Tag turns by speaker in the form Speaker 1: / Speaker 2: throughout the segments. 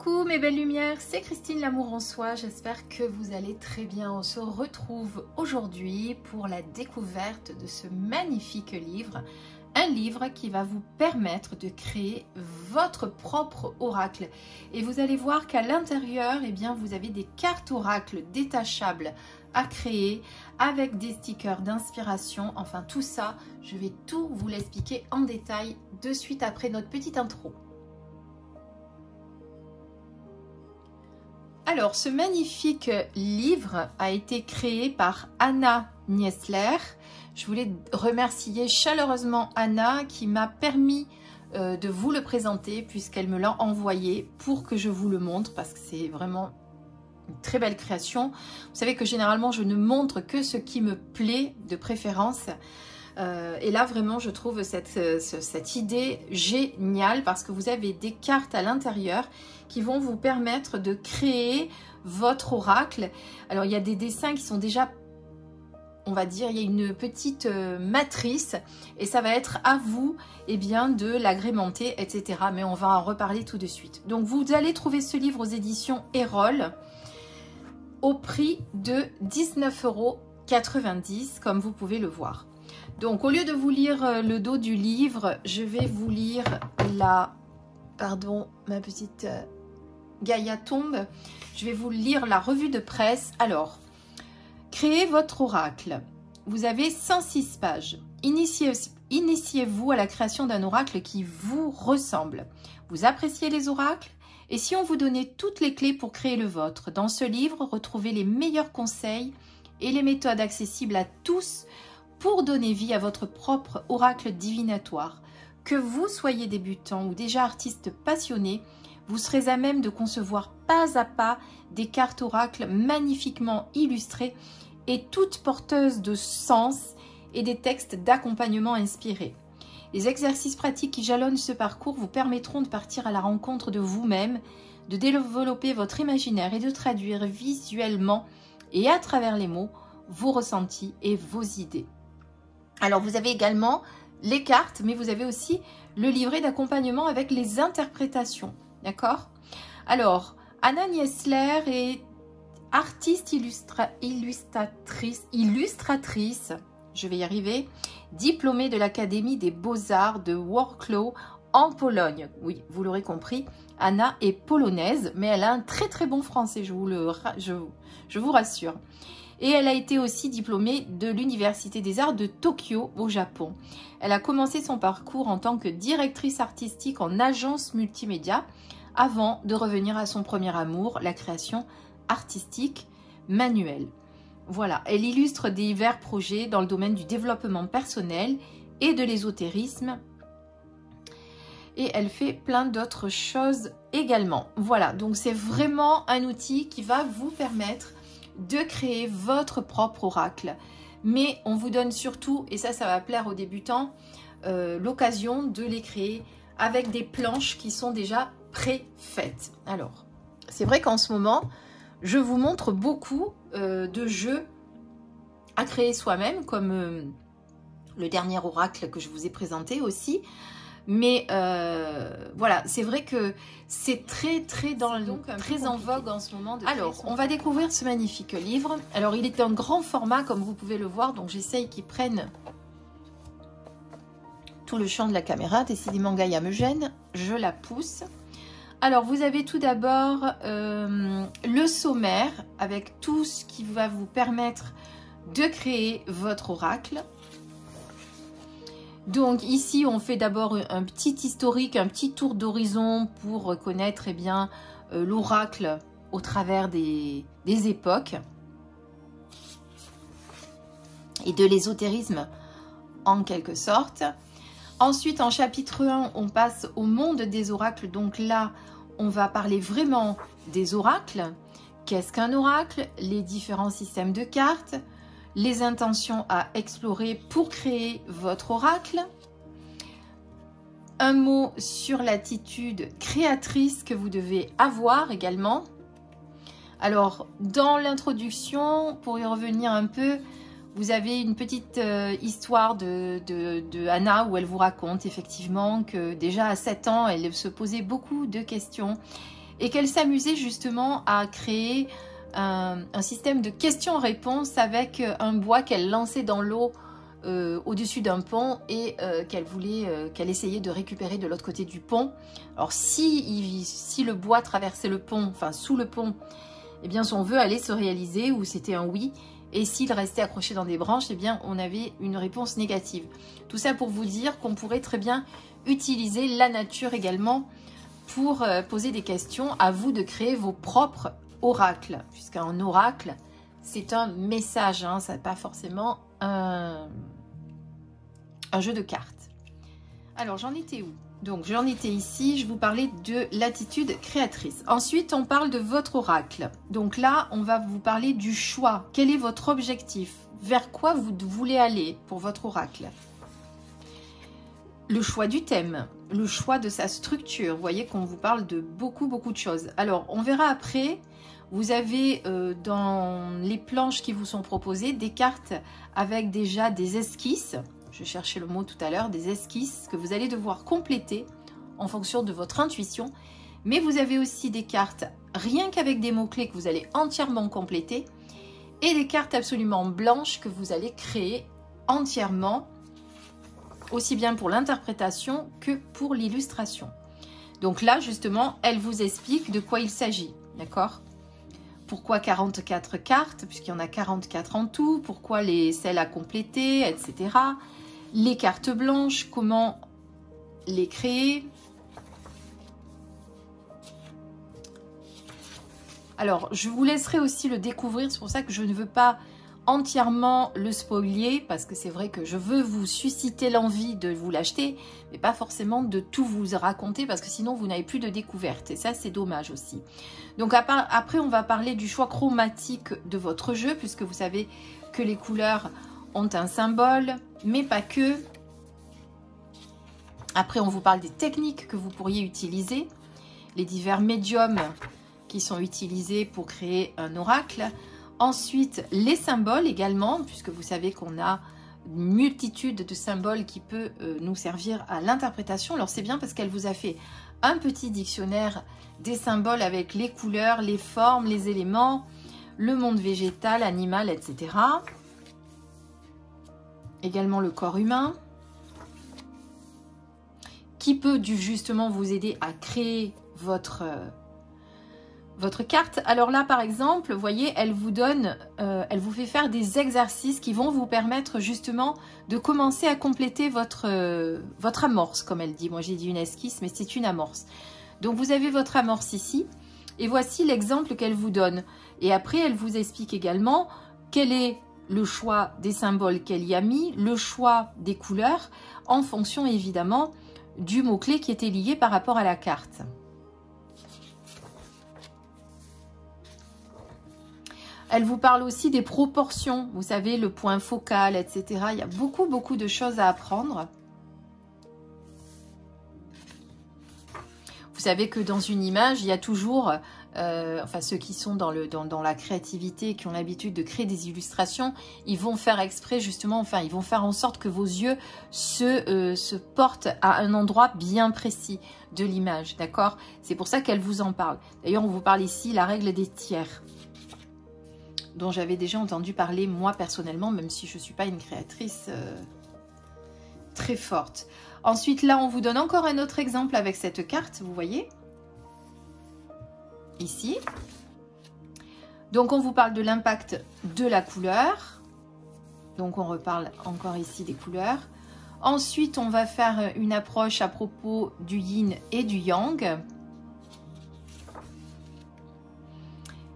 Speaker 1: Coucou mes belles lumières, c'est Christine L'Amour en Soi, j'espère que vous allez très bien. On se retrouve aujourd'hui pour la découverte de ce magnifique livre. Un livre qui va vous permettre de créer votre propre oracle. Et vous allez voir qu'à l'intérieur, eh bien, vous avez des cartes oracles détachables à créer avec des stickers d'inspiration. Enfin tout ça, je vais tout vous l'expliquer en détail de suite après notre petite intro. Alors, ce magnifique livre a été créé par Anna Niesler. Je voulais remercier chaleureusement Anna qui m'a permis de vous le présenter puisqu'elle me l'a envoyé pour que je vous le montre parce que c'est vraiment une très belle création. Vous savez que généralement, je ne montre que ce qui me plaît de préférence. Et là, vraiment, je trouve cette idée géniale parce que vous avez des cartes à l'intérieur qui vont vous permettre de créer votre oracle. Alors, il y a des dessins qui sont déjà, on va dire, il y a une petite matrice et ça va être à vous eh bien, de l'agrémenter, etc. Mais on va en reparler tout de suite. Donc, vous allez trouver ce livre aux éditions Erol au prix de 19,90 €, comme vous pouvez le voir. Donc, au lieu de vous lire le dos du livre, je vais vous lire la... Pardon, ma petite Gaïa tombe. Je vais vous lire la revue de presse. Alors, créez votre oracle. Vous avez 106 pages. Initiez-vous à la création d'un oracle qui vous ressemble. Vous appréciez les oracles? Et si on vous donnait toutes les clés pour créer le vôtre? Dans ce livre, retrouvez les meilleurs conseils et les méthodes accessibles à tous pour donner vie à votre propre oracle divinatoire. Que vous soyez débutant ou déjà artiste passionné, vous serez à même de concevoir pas à pas des cartes oracles magnifiquement illustrées et toutes porteuses de sens et des textes d'accompagnement inspirés. Les exercices pratiques qui jalonnent ce parcours vous permettront de partir à la rencontre de vous-même, de développer votre imaginaire et de traduire visuellement et à travers les mots vos ressentis et vos idées. Alors, vous avez également les cartes, mais vous avez aussi le livret d'accompagnement avec les interprétations. D'accord? Alors, Anna Niesler est artiste illustratrice, je vais y arriver, diplômée de l'Académie des Beaux-Arts de Wrocław en Pologne. Oui, vous l'aurez compris, Anna est polonaise, mais elle a un très très bon français, je vous rassure. Et elle a été aussi diplômée de l'Université des Arts de Tokyo au Japon. Elle a commencé son parcours en tant que directrice artistique en agence multimédia avant de revenir à son premier amour, la création artistique manuelle. Voilà, elle illustre divers projets dans le domaine du développement personnel et de l'ésotérisme. Et elle fait plein d'autres choses également. Voilà, donc c'est vraiment un outil qui va vous permettre de créer votre propre oracle. Mais on vous donne surtout, et ça va plaire aux débutants, l'occasion de les créer avec des planches qui sont déjà préfaites. Alors, c'est vrai qu'en ce moment, je vous montre beaucoup de jeux à créer soi-même, comme le dernier oracle que je vous ai présenté aussi. Mais voilà, c'est vrai que c'est très en vogue en ce moment. Alors, on va découvrir ce magnifique livre. Alors, il est en grand format, comme vous pouvez le voir. Donc, j'essaye qu'il prenne tout le champ de la caméra. Décidément, Gaïa me gêne. Je la pousse. Alors, vous avez tout d'abord le sommaire avec tout ce qui va vous permettre de créer votre oracle. Donc ici, on fait d'abord un petit historique, un petit tour d'horizon pour connaître eh bien l'oracle au travers des époques et de l'ésotérisme en quelque sorte. Ensuite, en chapitre 1, on passe au monde des oracles. Donc là, on va parler vraiment des oracles. Qu'est-ce qu'un oracle? Les différents systèmes de cartes. Les intentions à explorer pour créer votre oracle. Un mot sur l'attitude créatrice que vous devez avoir également. Alors, dans l'introduction, pour y revenir un peu, vous avez une petite histoire de Anna où elle vous raconte effectivement que déjà à 7 ans, elle se posait beaucoup de questions et qu'elle s'amusait justement à créer un système de questions-réponses avec un bois qu'elle lançait dans l'eau au-dessus d'un pont et qu'elle essayait de récupérer de l'autre côté du pont. Alors si le bois traversait le pont, enfin sous le pont, eh bien son vœu allait se réaliser ou c'était un oui. Et s'il restait accroché dans des branches, eh bien on avait une réponse négative. Tout ça pour vous dire qu'on pourrait très bien utiliser la nature également pour poser des questions. À vous de créer vos propres oracles, puisqu'un oracle, c'est un message, hein, ça n'est pas forcément un jeu de cartes. Alors, j'en étais où? Donc, j'en étais ici, je vous parlais de l'attitude créatrice. Ensuite, on parle de votre oracle. Donc là, on va vous parler du choix. Quel est votre objectif? Vers quoi vous voulez aller pour votre oracle? Le choix du thème, le choix de sa structure. Vous voyez qu'on vous parle de beaucoup de choses. Alors, on verra après. Vous avez dans les planches qui vous sont proposées des cartes avec déjà des esquisses. Je cherchais le mot tout à l'heure, des esquisses que vous allez devoir compléter en fonction de votre intuition. Mais vous avez aussi des cartes rien qu'avec des mots-clés que vous allez entièrement compléter et des cartes absolument blanches que vous allez créer entièrement, aussi bien pour l'interprétation que pour l'illustration. Donc là, justement, elle vous explique de quoi il s'agit, d'accord ? Pourquoi 44 cartes, puisqu'il y en a 44 en tout, pourquoi celles à compléter, etc. Les cartes blanches, comment les créer. Alors, je vous laisserai aussi le découvrir, c'est pour ça que je ne veux pas entièrement le spoiler, parce que c'est vrai que je veux vous susciter l'envie de vous l'acheter, mais pas forcément de tout vous raconter, parce que sinon vous n'avez plus de découverte, et ça c'est dommage aussi. Donc après on va parler du choix chromatique de votre jeu, puisque vous savez que les couleurs ont un symbole, mais pas que. Après on vous parle des techniques que vous pourriez utiliser, les divers médiums qui sont utilisés pour créer un oracle. Ensuite, les symboles également, puisque vous savez qu'on a une multitude de symboles qui peut nous servir à l'interprétation. Alors c'est bien parce qu'elle vous a fait un petit dictionnaire des symboles avec les couleurs, les formes, les éléments, le monde végétal, animal, etc. Également le corps humain, qui peut justement vous aider à créer votre carte. Alors là, par exemple, vous voyez, elle vous donne, elle vous fait faire des exercices qui vont vous permettre justement de commencer à compléter votre amorce, comme elle dit. Moi, j'ai dit une esquisse, mais c'est une amorce. Donc, vous avez votre amorce ici, et voici l'exemple qu'elle vous donne. Et après, elle vous explique également quel est le choix des symboles qu'elle y a mis, le choix des couleurs, en fonction évidemment du mot-clé qui était lié par rapport à la carte. Elle vous parle aussi des proportions, vous savez, le point focal, etc. Il y a beaucoup de choses à apprendre. Vous savez que dans une image, il y a toujours, enfin ceux qui sont dans la créativité, qui ont l'habitude de créer des illustrations, ils vont faire exprès justement, enfin ils vont faire en sorte que vos yeux se portent à un endroit bien précis de l'image, d'accord? C'est pour ça qu'elle vous en parle. D'ailleurs, on vous parle ici la règle des tiers, dont j'avais déjà entendu parler moi personnellement, même si je ne suis pas une créatrice très forte. Ensuite, là, on vous donne encore un autre exemple avec cette carte, vous voyez, ici. Donc, on vous parle de l'impact de la couleur. Donc, on reparle encore ici des couleurs. Ensuite, on va faire une approche à propos du yin et du yang.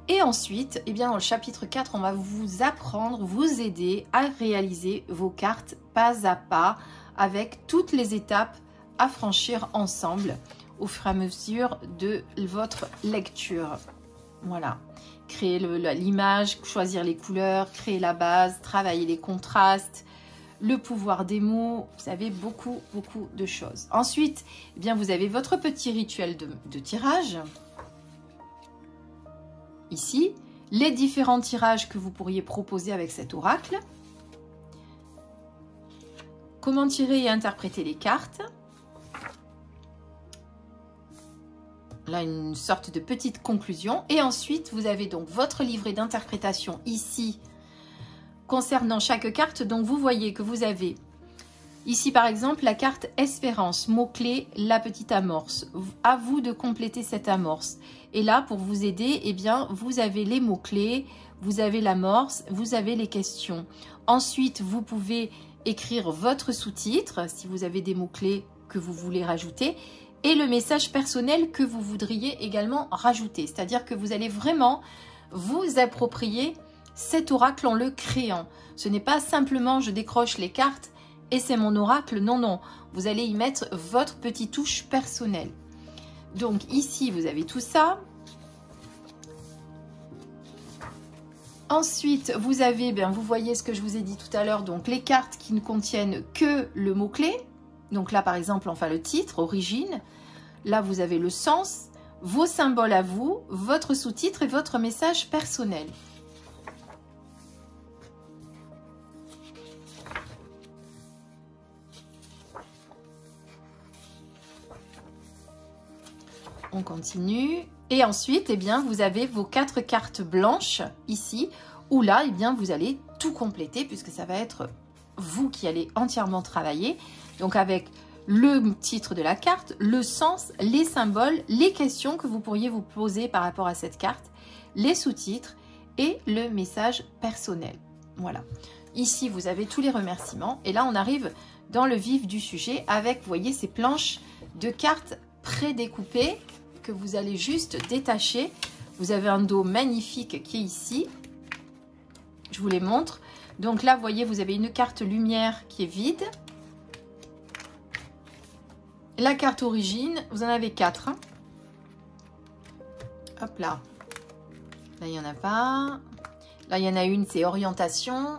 Speaker 1: Et ensuite, eh bien, dans le chapitre 4, on va vous apprendre, vous aider à réaliser vos cartes pas à pas avec toutes les étapes à franchir ensemble au fur et à mesure de votre lecture. Voilà. Créer l'image, choisir les couleurs, créer la base, travailler les contrastes, le pouvoir des mots, vous savez, beaucoup de choses. Ensuite, eh bien, vous avez votre petit rituel de tirage. Ici, les différents tirages que vous pourriez proposer avec cet oracle. Comment tirer et interpréter les cartes. là une sorte de petite conclusion. Et ensuite, vous avez donc votre livret d'interprétation ici, concernant chaque carte. Donc, vous voyez que vous avez ici, par exemple, la carte Espérance, mot-clé, la petite amorce. À vous de compléter cette amorce. Et là, pour vous aider, eh bien, vous avez les mots-clés, vous avez l'amorce, vous avez les questions. Ensuite, vous pouvez écrire votre sous-titre, si vous avez des mots-clés que vous voulez rajouter, et le message personnel que vous voudriez également rajouter. C'est-à-dire que vous allez vraiment vous approprier cet oracle en le créant. Ce n'est pas simplement je décroche les cartes et c'est mon oracle. Non, non. Vous allez y mettre votre petite touche personnelle. Donc ici, vous avez tout ça. Ensuite, vous avez, bien, vous voyez ce que je vous ai dit tout à l'heure, donc les cartes qui ne contiennent que le mot-clé. Donc là, par exemple, enfin le titre, origine. Là, vous avez le sens, vos symboles à vous, votre sous-titre et votre message personnel. On continue. Et ensuite, eh bien, vous avez vos 4 cartes blanches ici, où là, eh bien, vous allez tout compléter, puisque ça va être vous qui allez entièrement travailler. Donc, avec le titre de la carte, le sens, les symboles, les questions que vous pourriez vous poser par rapport à cette carte, les sous-titres et le message personnel. Voilà. Ici, vous avez tous les remerciements. Et là, on arrive dans le vif du sujet avec, vous voyez, ces planches de cartes prédécoupées que vous allez juste détacher. Vous avez un dos magnifique qui est ici. Je vous les montre. Donc là, vous voyez, vous avez une carte lumière qui est vide. La carte origine, vous en avez 4. Hein. Hop là. Là, il n'y en a pas. Là, il y en a une, c'est orientation.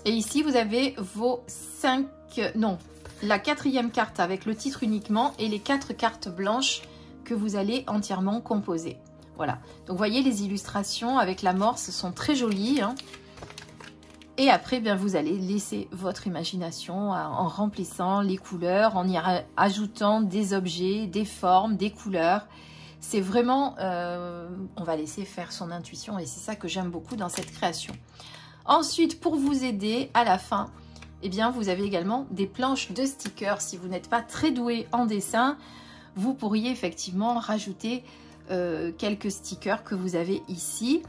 Speaker 1: Et ici, vous avez vos 5... Non, la 4e carte avec le titre uniquement et les 4 cartes blanches que vous allez entièrement composer. Voilà. Donc, vous voyez, les illustrations avec l'amorce sont très jolies. Hein. Et après, bien, vous allez laisser votre imagination en remplissant les couleurs, en y ajoutant des objets, des formes, des couleurs. C'est vraiment... on va laisser faire son intuition et c'est ça que j'aime beaucoup dans cette création. Ensuite, pour vous aider à la fin, eh bien, vous avez également des planches de stickers. Si vous n'êtes pas très doué en dessin, vous pourriez effectivement rajouter quelques stickers que vous avez ici.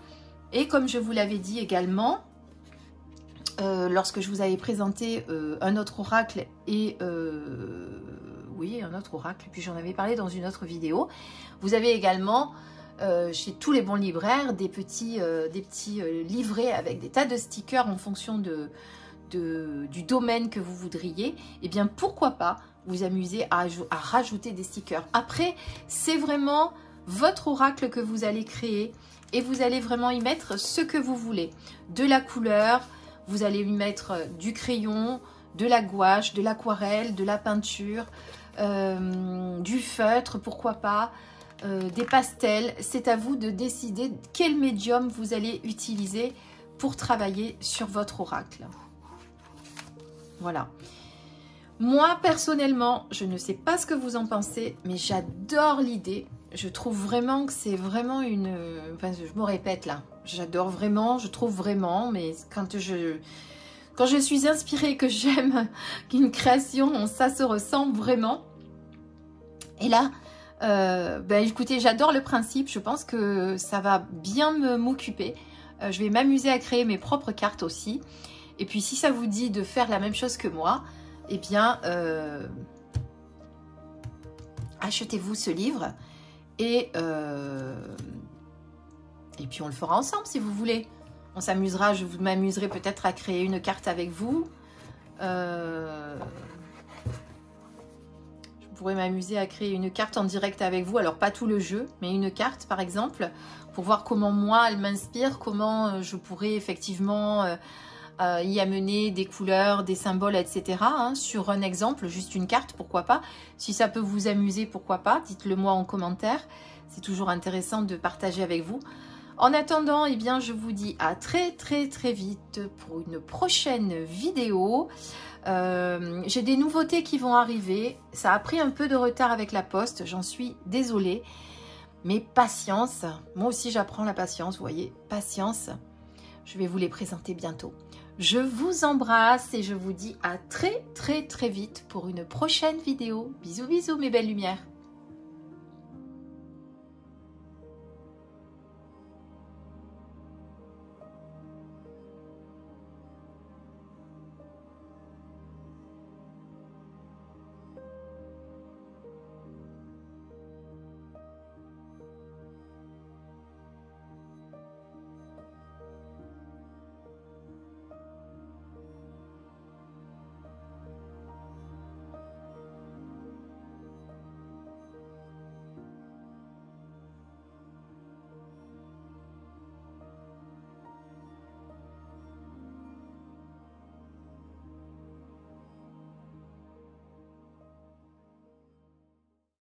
Speaker 1: Et comme je vous l'avais dit également, lorsque je vous avais présenté un autre oracle et... oui, un autre oracle, puis j'en avais parlé dans une autre vidéo. Vous avez également... chez tous les bons libraires, des petits livrets avec des tas de stickers en fonction du domaine que vous voudriez. Et bien, pourquoi pas vous amuser à rajouter des stickers. Après, c'est vraiment votre oracle que vous allez créer et vous allez vraiment y mettre ce que vous voulez. De la couleur, vous allez y mettre du crayon, de la gouache, de l'aquarelle, de la peinture, du feutre, pourquoi pas. Des pastels, c'est à vous de décider quel médium vous allez utiliser pour travailler sur votre oracle. Voilà. Moi, personnellement, je ne sais pas ce que vous en pensez, mais j'adore l'idée. Je trouve vraiment que c'est vraiment une... Enfin, je me répète là. J'adore vraiment, je trouve vraiment, mais quand je suis inspirée, que j'aime qu'une création, ça se ressent vraiment. Et là... ben écoutez, j'adore le principe, je pense que ça va bien m'occuper. Je vais m'amuser à créer mes propres cartes aussi. Et puis si ça vous dit de faire la même chose que moi, eh bien, achetez-vous ce livre et puis on le fera ensemble si vous voulez. On s'amusera, je m'amuserai peut-être à créer une carte avec vous. Je pourrais m'amuser à créer une carte en direct avec vous. Alors, pas tout le jeu, mais une carte, par exemple, pour voir comment moi, elle m'inspire, comment je pourrais effectivement y amener des couleurs, des symboles, etc. Hein, sur un exemple, juste une carte, pourquoi pas. Si ça peut vous amuser, pourquoi pas. Dites-le moi en commentaire. C'est toujours intéressant de partager avec vous. En attendant, eh bien, je vous dis à très vite pour une prochaine vidéo. J'ai des nouveautés qui vont arriver. Ça a pris un peu de retard avec la poste, j'en suis désolée. Mais patience, moi aussi j'apprends la patience, vous voyez, patience. Je vais vous les présenter bientôt. Je vous embrasse et je vous dis à très vite pour une prochaine vidéo. Bisous bisous mes belles lumières.